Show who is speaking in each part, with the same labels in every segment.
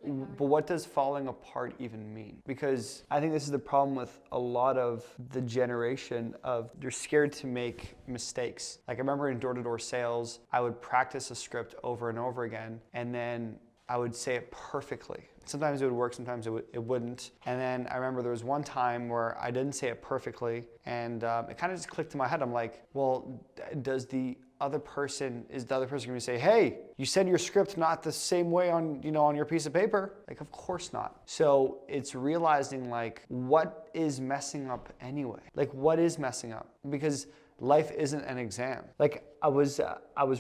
Speaker 1: But what does falling apart even mean? Because I think this is the problem with a lot of the generation of they're scared to make mistakes. Like I remember in door-to-door sales, I would practice a script over and over again, and then I would say it perfectly. Sometimes it would work, sometimes it wouldn't. And then I remember there was one time where I didn't say it perfectly, and it kind of just clicked in my head. I'm like, well, is the other person going to say, hey, you said your script not the same way on your piece of paper? Like, of course not. So it's realizing like, what is messing up anyway? Like, what is messing up? Because life isn't an exam. Like I was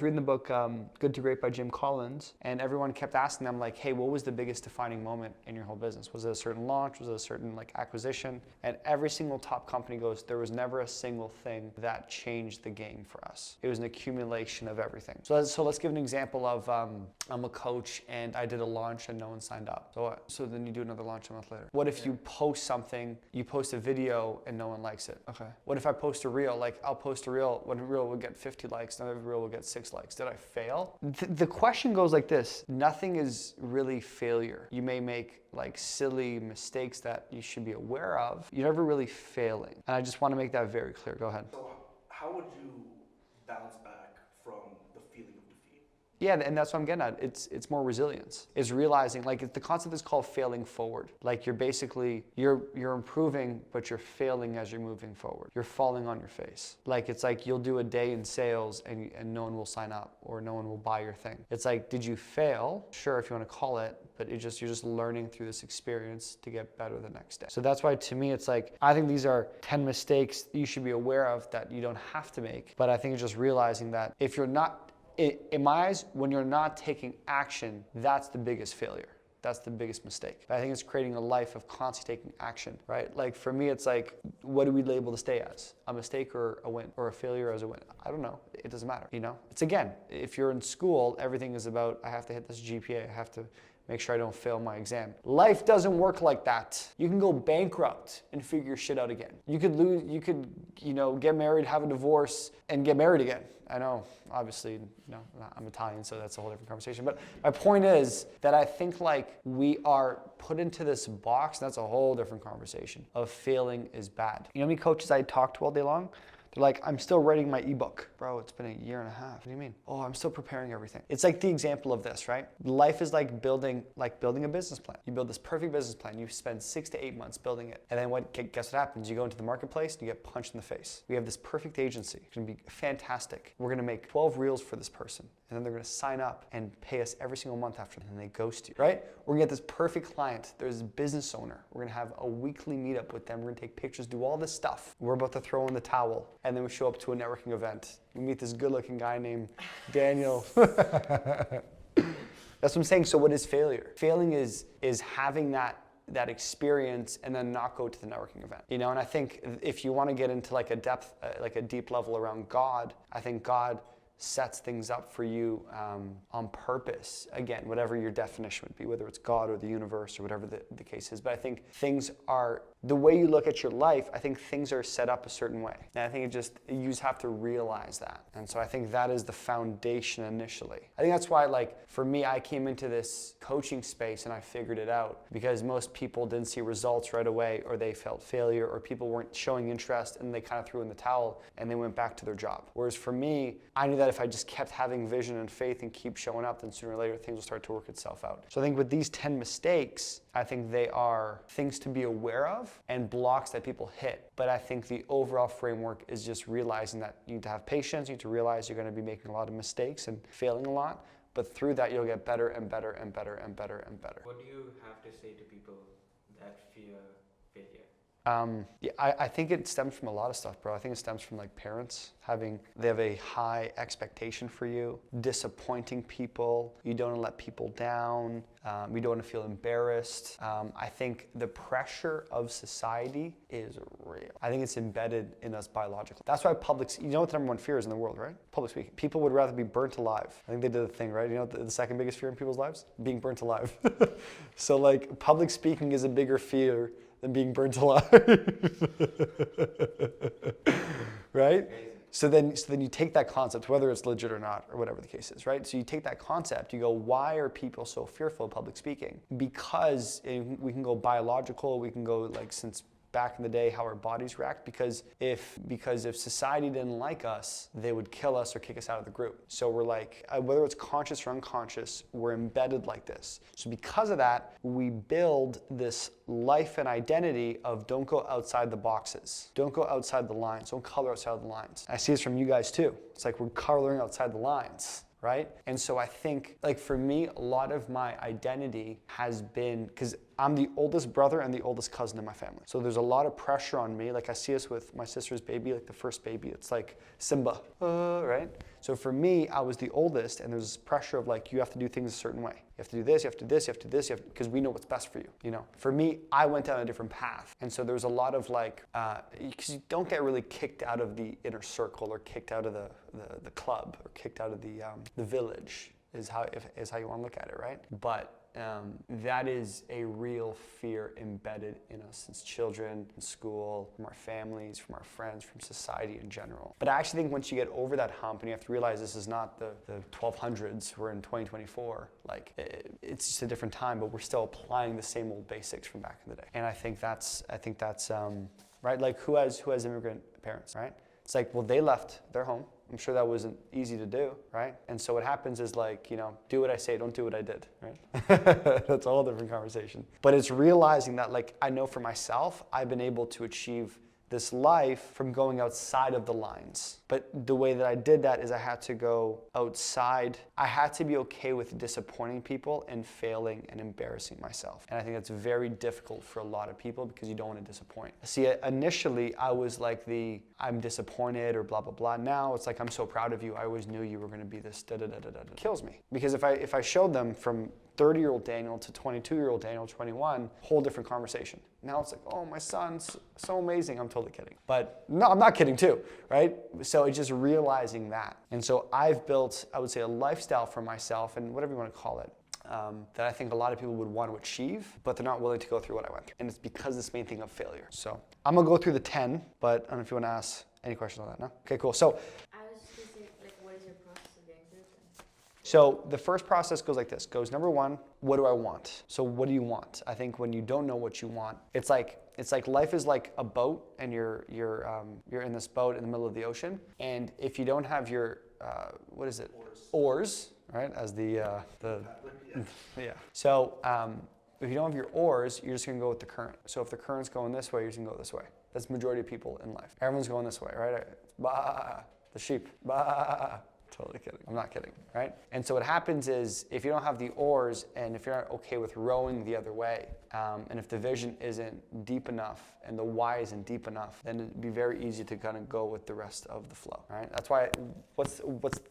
Speaker 1: reading the book Good to Great by Jim Collins, and everyone kept asking them like, hey, what was the biggest defining moment in your whole business? Was it a certain launch? Was it a certain like acquisition? And every single top company goes, there was never a single thing that changed the game for us. It was an accumulation of everything. So let's give an example of I'm a coach and I did a launch and no one signed up. So what? So then you do another launch a month later. What if you post something, you post a video and no one likes it? Okay. What if I post a reel? Like I'll post a reel, one reel will get 50 likes, another reel will get 6 likes. Did I fail? The question goes like this: nothing is really failure. You may make like silly mistakes that you should be aware of. You're never really failing. And I just want to make that very clear. Go ahead.
Speaker 2: So how would you bounce back from the feeling of defeat?
Speaker 1: Yeah, and that's what I'm getting at. It's more resilience. It's realizing, like the concept is called failing forward. Like you're improving, but you're failing as you're moving forward. You're falling on your face. Like it's like you'll do a day in sales and no one will sign up or no one will buy your thing. It's like, did you fail? Sure, if you want to call it, but you're just learning through this experience to get better the next day. So that's why to me it's like, I think these are 10 mistakes that you should be aware of that you don't have to make. But I think it's just realizing that if you're not, in my eyes, when you're not taking action, that's the biggest failure. That's the biggest mistake. I think it's creating a life of constantly taking action, right? Like for me, it's like, what do we label the stay as? A mistake or a win, or a failure as a win? I don't know. It doesn't matter, It's again, if you're in school, everything is about, I have to hit this GPA, I have to make sure I don't fail my exam. Life doesn't work like that. You can go bankrupt and figure your shit out again. You could lose, get married, have a divorce, and get married again. I know, obviously, I'm Italian, so that's a whole different conversation. But my point is that I think like we are put into this box, and that's a whole different conversation, of failing is bad. You know how many coaches I talk to all day long? They're like, I'm still writing my ebook. Bro, it's been a year and a half. What do you mean? Oh, I'm still preparing everything. It's like the example of this, right? Life is like building a business plan. You build this perfect business plan. You spend 6 to 8 months building it. And then guess what happens? You go into the marketplace and you get punched in the face. We have this perfect agency. It's gonna be fantastic. We're gonna make 12 reels for this person. And then they're gonna sign up and pay us every single month after, and then they ghost you, right? We're gonna get this perfect client. There's a business owner. We're gonna have a weekly meetup with them. We're gonna take pictures, do all this stuff. We're about to throw in the towel. And then we show up to a networking event. We meet this good-looking guy named Daniel. That's what I'm saying. So what is failure? Failing is having that experience and then not go to the networking event. And I think if you want to get into like a depth, like a deep level around God, I think God sets things up for you on purpose. Again, whatever your definition would be, whether it's God or the universe or whatever the case is. But I think things are, the way you look at your life, I think things are set up a certain way. And I think you just have to realize that. And so I think that is the foundation initially. I think that's why, like, for me, I came into this coaching space and I figured it out because most people didn't see results right away, or they felt failure, or people weren't showing interest and they kind of threw in the towel and they went back to their job. Whereas for me, I knew that if I just kept having vision and faith and keep showing up, then sooner or later things will start to work itself out. So I think with these 10 mistakes, I think they are things to be aware of and blocks that people hit. But I think the overall framework is just realizing that you need to have patience, you need to realize you're going to be making a lot of mistakes and failing a lot, but through that you'll get better and better and better and better and better.
Speaker 3: What do you have to say to people that fear failure?
Speaker 1: I think it stems from a lot of stuff, bro. I think it stems from like parents they have a high expectation for you, disappointing people, you don't want to let people down, you don't want to feel embarrassed. I think the pressure of society is real. I think it's embedded in us biologically. That's why you know what the number one fear is in the world, right? Public speaking. People would rather be burnt alive. I think they did the thing, right? You know what the second biggest fear in people's lives? Being burnt alive. So like public speaking is a bigger fear than being burnt alive. Right? So then you take that concept, whether it's legit or not, or whatever the case is, right? So you take that concept, you go, why are people so fearful of public speaking? Because we can go biological, we can go like since back in the day how our bodies react, because if society didn't like us, they would kill us or kick us out of the group. So we're like, whether it's conscious or unconscious, we're embedded like this. So because of that, we build this life and identity of don't go outside the boxes, don't go outside the lines, don't color outside the lines. I see this from you guys too. It's like we're coloring outside the lines. Right? And so I think, like for me, a lot of my identity has been, because I'm the oldest brother and the oldest cousin in my family. So there's a lot of pressure on me. Like I see this with my sister's baby, like the first baby, it's like Simba, right? So for me, I was the oldest, and there's this pressure of like, you have to do things a certain way. You have to do this, you have to do this, you have to do this, because we know what's best for you, you know? For me, I went down a different path. And so there was a lot of like, because you don't get really kicked out of the inner circle or kicked out of the club or kicked out of the village is how you want to look at it, right? But that is a real fear embedded in us since children, in school, from our families, from our friends, from society in general. But I actually think once you get over that hump, and you have to realize this is not the 1200s, we're in 2024, like it's just a different time, but we're still applying the same old basics from back in the day. And I think that's right, like who has immigrant parents, right? It's like, well, they left their home. I'm sure that wasn't easy to do, right? And so what happens is like, you know, do what I say, don't do what I did, right? That's a whole different conversation. But it's realizing that, like, I know for myself, I've been able to achieve this life from going outside of the lines. But the way that I did that is I had to go outside. I had to be okay with disappointing people and failing and embarrassing myself. And I think that's very difficult for a lot of people because you don't want to disappoint. See, initially I was like I'm disappointed or blah, blah, blah. Now it's like, I'm so proud of you. I always knew you were going to be this da-da-da-da-da. It kills me. Because if I showed them from 30-year-old Daniel to 22-year-old Daniel, 21, whole different conversation. Now it's like, oh, my son's so amazing. I'm totally kidding. But no, I'm not kidding too, right? So it's just realizing that. And so I've built, I would say, a lifestyle for myself, and whatever you want to call it, that I think a lot of people would want to achieve, but they're not willing to go through what I went through. And it's because this main thing of failure. So I'm going to go through the 10, but I don't know if you want to ask any questions on that, no? Okay, cool. So
Speaker 4: I was just going to say, like, what is your process of getting through it then?
Speaker 1: So the first process goes like this. Goes number one, what do I want? So what do you want? I think when you don't know what you want, it's like life is like a boat, and you're in this boat in the middle of the ocean. And if you don't have your oars, right? As yeah. So if you don't have your oars, you're just gonna go with the current. So if the current's going this way, you're just gonna go this way. That's the majority of people in life. Everyone's going this way, right? Bah, the sheep. Bah. Totally kidding. I'm not kidding, right? And so what happens is if you don't have the oars, and if you're not okay with rowing the other way, and if the vision isn't deep enough and the why isn't deep enough, then it'd be very easy to kind of go with the rest of the flow, right? That's why, what's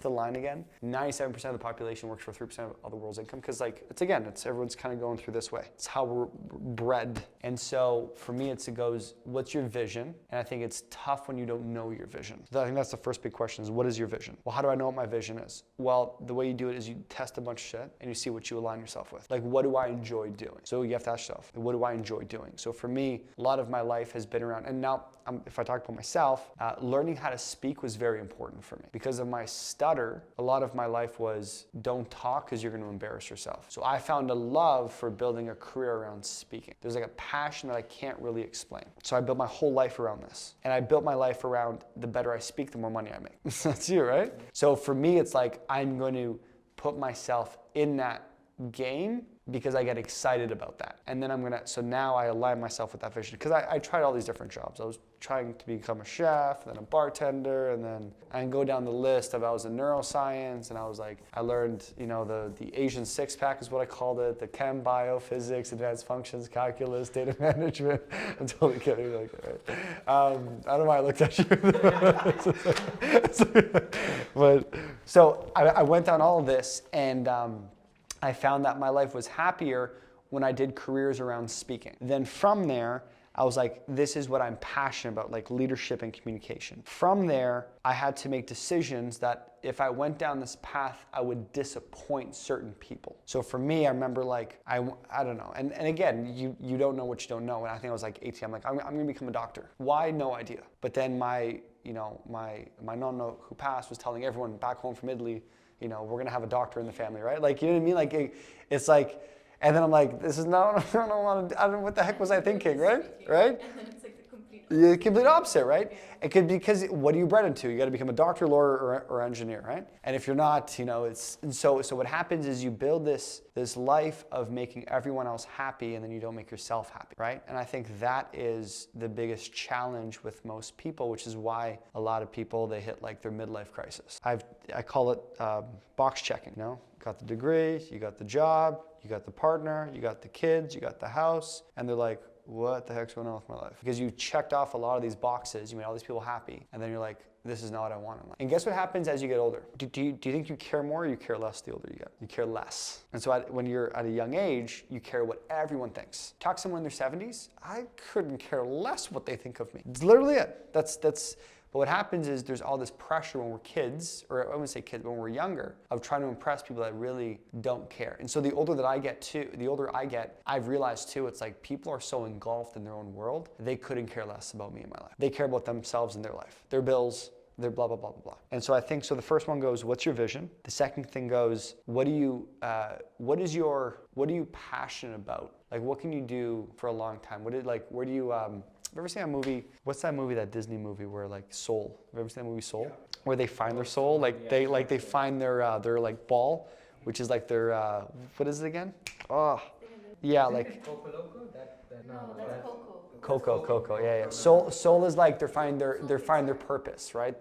Speaker 1: the line again? 97% of the population works for 3% of the world's income, because like, it's everyone's kind of going through this way. It's how we're bred. And so for me, it goes, what's your vision? And I think it's tough when you don't know your vision. So I think that's the first big question is, what is your vision? Well, how do I know what my vision is? Well, the way you do it is you test a bunch of shit and you see what you align yourself with. Like, what do I enjoy doing? So you have to ask yourself, what do I enjoy doing? So for me, a lot of my life has been around, and now if I talk about myself, learning how to speak was very important for me. Because of my stutter, a lot of my life was don't talk because you're going to embarrass yourself. So I found a love for building a career around speaking. There's like a passion that I can't really explain. So I built my whole life around this. And I built my life around the better I speak, the more money I make. That's you, right? So for me, it's like I'm going to put myself in that game because I get excited about that. And then so now I align myself with that vision. Because I tried all these different jobs. I was trying to become a chef, then a bartender, and then I can go down the list of I was in neuroscience, and I was like, I learned, the Asian six-pack is what I called it, the chem, bio, physics, advanced functions, calculus, data management. I'm totally kidding. Like, right? I don't know why I looked at you. But so I went down all of this, and I found that my life was happier when I did careers around speaking. Then from there, I was like, this is what I'm passionate about, like leadership and communication. From there, I had to make decisions that if I went down this path, I would disappoint certain people. So for me, I remember like, I don't know. And again, you don't know what you don't know. And I think I was like 18, I'm like, I'm gonna become a doctor. Why? No idea. But then my my nonna who passed was telling everyone back home from Italy, we're gonna have a doctor in the family, right? Like, you know what I mean? Like, it's like, and then I'm like, this is not, I don't want to, I don't know what the heck was I thinking, right? Right?
Speaker 4: And then it's like the complete
Speaker 1: Yeah,
Speaker 4: opposite.
Speaker 1: complete opposite, right?
Speaker 4: Yeah.
Speaker 1: It could because what are you bred into? You got to become a doctor, lawyer, or engineer, right? And if you're not, it's and so what happens is you build this life of making everyone else happy, and then you don't make yourself happy, right? And I think that is the biggest challenge with most people, which is why a lot of people they hit like their midlife crisis. I call it box checking. Got the degree, you got the job, you got the partner, you got the kids, you got the house, and they're like, what the heck's going on with my life? Because you checked off a lot of these boxes, you made all these people happy, and then you're like, this is not what I want in life. And guess what happens as you get older? Do you think you care more or you care less the older you get? You care less. And so when you're at a young age, you care what everyone thinks. Talk to someone in their 70s, I couldn't care less what they think of me. It's literally it. But what happens is there's all this pressure when we're kids, or I wouldn't say kids, but when we're younger, of trying to impress people that really don't care. And so the older I get, I've realized too, it's like people are so engulfed in their own world, they couldn't care less about me in my life. They care about themselves and their life, their bills, their blah, blah, blah, blah, blah. And so I think, the first one goes, what's your vision? The second thing goes, what are you passionate about? Like, what can you do for a long time? Where do you, have you ever seen a movie? What's that movie? That Disney movie where like Soul? Have you ever seen that movie Soul? Yeah. Where they find their soul, like they find their like ball, which is like their what is it again? Oh, yeah, like
Speaker 3: Coco Loco?
Speaker 4: No, that's Coco.
Speaker 1: Coco. Yeah. Soul is like they're finding their purpose, right?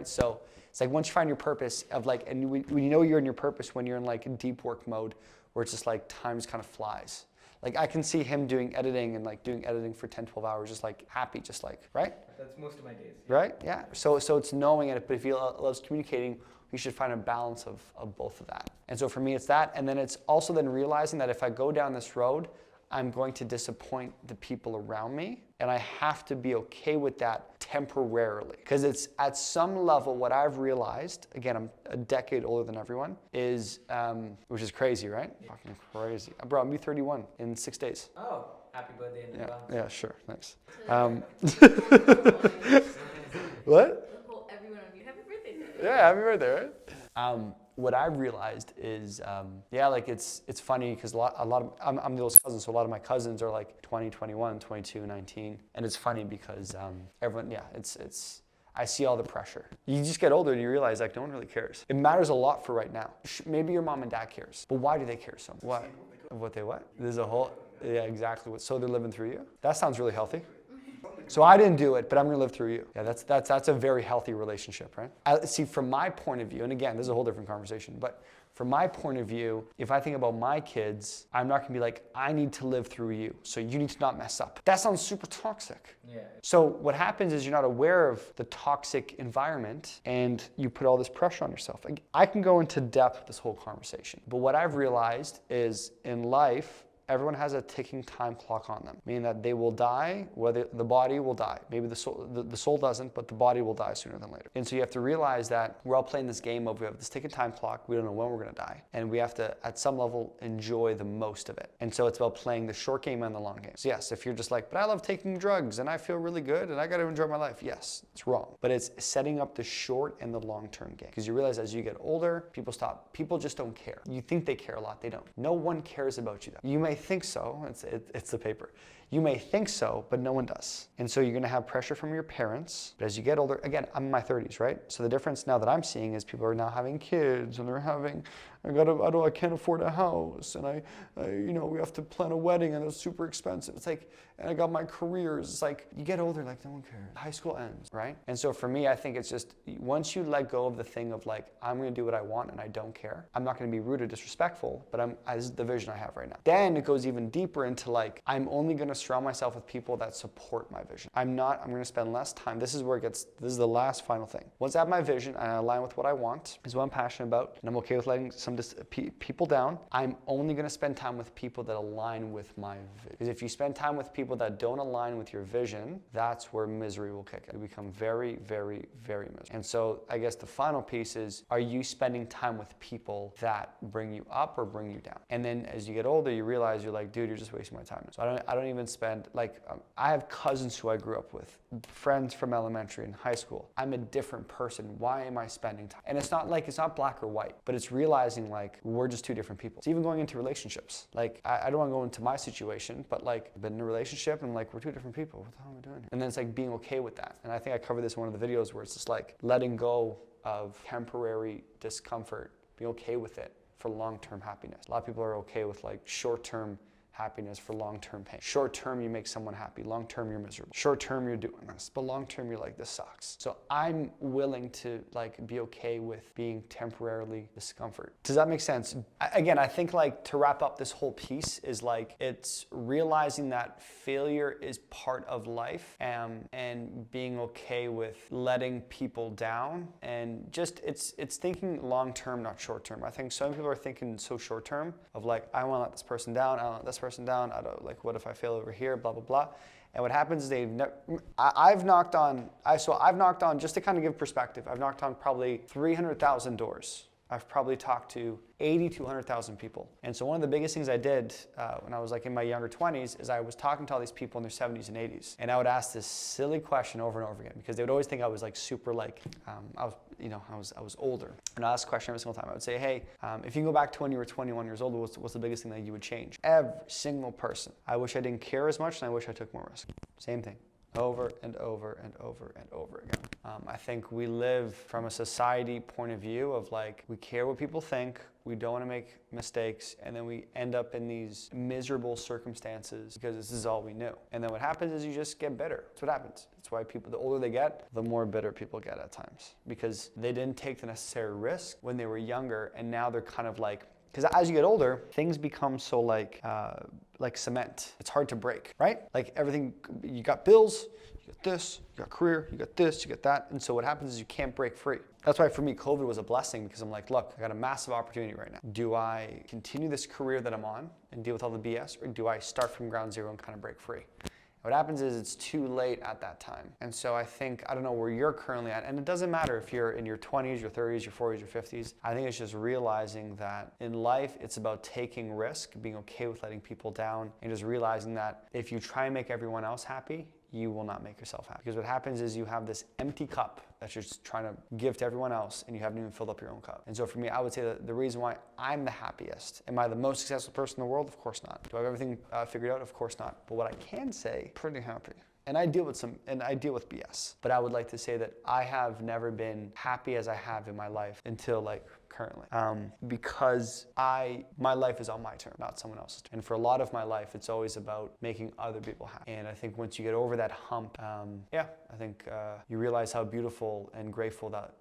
Speaker 1: So it's like once you find your purpose of like, and when you know you're in your purpose when you're in like deep work mode, where it's just like time just kind of flies. Like I can see him doing editing and like doing editing for 10, 12 hours, just like happy, just like, right?
Speaker 3: That's most of my days. Yeah.
Speaker 1: Right? Yeah. So it's knowing it, but if he loves communicating, we should find a balance of both of that. And so for me, it's that. And then it's also then realizing that if I go down this road, I'm going to disappoint the people around me. And I have to be okay with that temporarily. Because it's at some level what I've realized, again, I'm a decade older than everyone, is, which is crazy, right? Yeah. Fucking crazy. Bro, I'm 31 in 6 days.
Speaker 3: Oh, happy birthday in advance.
Speaker 1: Yeah, sure, thanks.
Speaker 4: What?
Speaker 1: What?
Speaker 4: Everyone of you, happy birthday to you.
Speaker 1: Yeah, happy birthday, right? What I've realized is, it's funny because a lot of I'm the oldest cousin, so a lot of my cousins are like 20, 21, 22, 19, and it's funny because everyone, I see all the pressure. You just get older and you realize like no one really cares. It matters a lot for right now. Maybe your mom and dad cares, but why do they care so much? What? There's a whole, yeah, exactly. So they're living through you? That sounds really healthy. So I didn't do it, but I'm going to live through you. Yeah, that's a very healthy relationship, right? See, from my point of view, and again, this is a whole different conversation, but from my point of view, if I think about my kids, I'm not going to be like, I need to live through you, so you need to not mess up. That sounds super toxic.
Speaker 3: Yeah.
Speaker 1: So what happens is you're not aware of the toxic environment, and you put all this pressure on yourself. I can go into depth with this whole conversation, but what I've realized is in life, everyone has a ticking time clock on them, meaning that they will die, whether the body will die. Maybe the soul doesn't, but the body will die sooner than later. And so you have to realize that we're all playing this game of we have this ticking time clock, we don't know when we're gonna die, and we have to, at some level, enjoy the most of it. And so it's about playing the short game and the long game. So yes, if you're just like, but I love taking drugs and I feel really good and I gotta enjoy my life, yes, it's wrong. But it's setting up the short and the long-term game. Because you realize as you get older, people just don't care. You think they care a lot, they don't. No one cares about you though. You may think so, it's the paper. You may think so, but no one does. And so you're gonna have pressure from your parents. But as you get older, again, I'm in my 30s, right? So the difference now that I'm seeing is people are now having kids and they're having, I can't afford a house and we have to plan a wedding and it's super expensive. It's like, and I got my careers. It's like, you get older, like no one cares. High school ends, right? And so for me, I think it's just, once you let go of the thing of like, I'm gonna do what I want and I don't care. I'm not gonna be rude or disrespectful, but this is the vision I have right now. Then it goes even deeper into like, I'm only gonna surround myself with people that support my vision. I'm gonna spend less time. This is the last final thing. Once I have my vision and I align with what I want, is what I'm passionate about, and I'm okay with letting some people down, I'm only gonna spend time with people that align with my vision. Because if you spend time with people that don't align with your vision, that's where misery will kick in. You become very, very, very miserable. And so I guess the final piece is, are you spending time with people that bring you up or bring you down? And then as you get older, you realize realize you're like, dude, you're just wasting my time. So I don't even spend, like, I have cousins who I grew up with, friends from elementary and high school. I'm a different person. Why am I spending time? And it's not black or white, but it's realizing like we're just two different people. It's even going into relationships. Like, I don't want to go into my situation, but like, I've been in a relationship and like, we're two different people. What the hell am I doing here? And then it's like being okay with that. And I think I covered this in one of the videos where it's just like letting go of temporary discomfort, being okay with it for long-term happiness. A lot of people are okay with like short-term happiness for long-term pain. Short-term, you make someone happy. Long-term, you're miserable. Short-term, you're doing this. But long-term, you're like, this sucks. So I'm willing to like be okay with being temporarily discomfort. Does that make sense? Again, I think like to wrap up this whole piece is like, it's realizing that failure is part of life, and being okay with letting people down, and just it's thinking long-term, not short-term. I think some people are thinking so short-term of like, I want to let this person down, I don't let this person down, I don't, like, what if I fail over here, blah, blah, blah. And what happens is I've knocked on, just to kind of give perspective, I've knocked on probably 300,000 doors. I've probably talked to 80 to 100,000 people. And so one of the biggest things I did when I was like in my younger 20s is I was talking to all these people in their 70s and 80s. And I would ask this silly question over and over again, because they would always think I was like super like, I was older. And I asked a question every single time. I would say, hey, if you can go back to when you were 21 years old, what's the biggest thing that you would change? Every single person. I wish I didn't care as much, and I wish I took more risk. Same thing. Over and over and over and over again. I think we live from a society point of view of like, we care what people think, we don't want to make mistakes, and then we end up in these miserable circumstances because this is all we knew. And then what happens is you just get bitter. That's what happens. That's why people, the older they get, the more bitter people get at times, because they didn't take the necessary risk when they were younger, and now they're kind of like, because as you get older, things become so like cement. It's hard to break, right? Like everything, you got bills, you got this, you got career, you got this, you got that. And so what happens is you can't break free. That's why for me, COVID was a blessing, because I'm like, look, I got a massive opportunity right now. Do I continue this career that I'm on and deal with all the BS, or do I start from ground zero and kind of break free? What happens is it's too late at that time. And so I think, I don't know where you're currently at, and it doesn't matter if you're in your 20s, your 30s, your 40s, your 50s. I think it's just realizing that in life, it's about taking risk, being okay with letting people down, and just realizing that if you try and make everyone else happy, you will not make yourself happy. Because what happens is you have this empty cup that you're just trying to give to everyone else, and you haven't even filled up your own cup. And so for me, I would say that the reason why I'm the happiest, am I the most successful person in the world? Of course not. Do I have everything figured out? Of course not. But what I can say, pretty happy. And I deal with BS. But I would like to say that I have never been happy as I have in my life until like currently. Because my life is on my term, not someone else's term. And for a lot of my life, it's always about making other people happy. And I think once you get over that hump, I think you realize how beautiful and grateful that,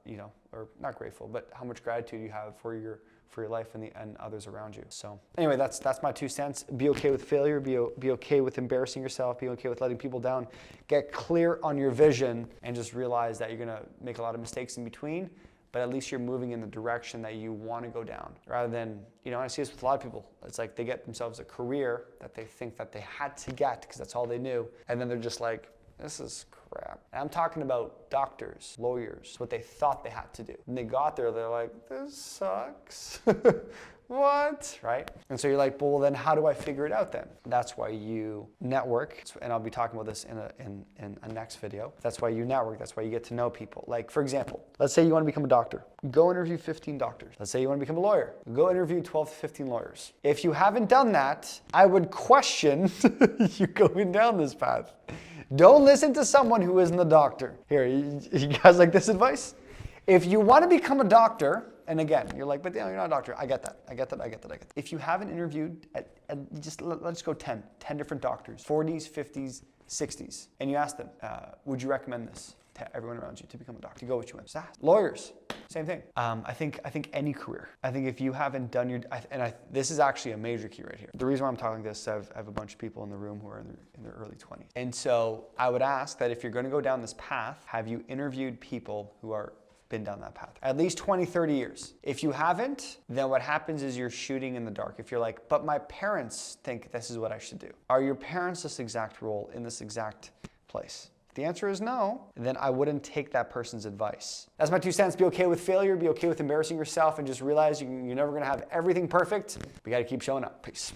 Speaker 1: or not grateful, but how much gratitude you have for your life and others around you. So anyway, that's my 2 cents. Be okay with failure, be okay with embarrassing yourself, be okay with letting people down. Get clear on your vision, and just realize that you're gonna make a lot of mistakes in between, but at least you're moving in the direction that you want to go down, rather than, I see this with a lot of people. It's like they get themselves a career that they think that they had to get because that's all they knew, and then they're just like, this is crap. And I'm talking about doctors, lawyers, what they thought they had to do. When they got there, they're like, this sucks. What? Right? And so you're like, well, then how do I figure it out then? That's why you network, and I'll be talking about this in a next video. That's why you network. That's why you get to know people. Like, for example, let's say you want to become a doctor. Go interview 15 doctors. Let's say you want to become a lawyer. Go interview 12 to 15 lawyers. If you haven't done that, I would question you going down this path. Don't listen to someone who isn't a doctor. Here, you guys like this advice? If you want to become a doctor, and again, you're like, but you're not a doctor. I get that. If you haven't interviewed let's go 10 different doctors, 40s, 50s, 60s, and you ask them, would you recommend this to everyone around you to become a doctor? You go with you want. Lawyers, same thing. I think any career. I think if you haven't done this is actually a major key right here. The reason why I'm talking this, I have a bunch of people in the room who are in their early 20s. And so I would ask that if you're going to go down this path, have you interviewed people who are been down that path? At least 20, 30 years. If you haven't, then what happens is you're shooting in the dark. If you're like, but my parents think this is what I should do. Are your parents this exact role in this exact place? If the answer is no, then I wouldn't take that person's advice. That's my 2 cents. Be okay with failure, be okay with embarrassing yourself, and just realize you're never gonna have everything perfect. We gotta keep showing up. Peace.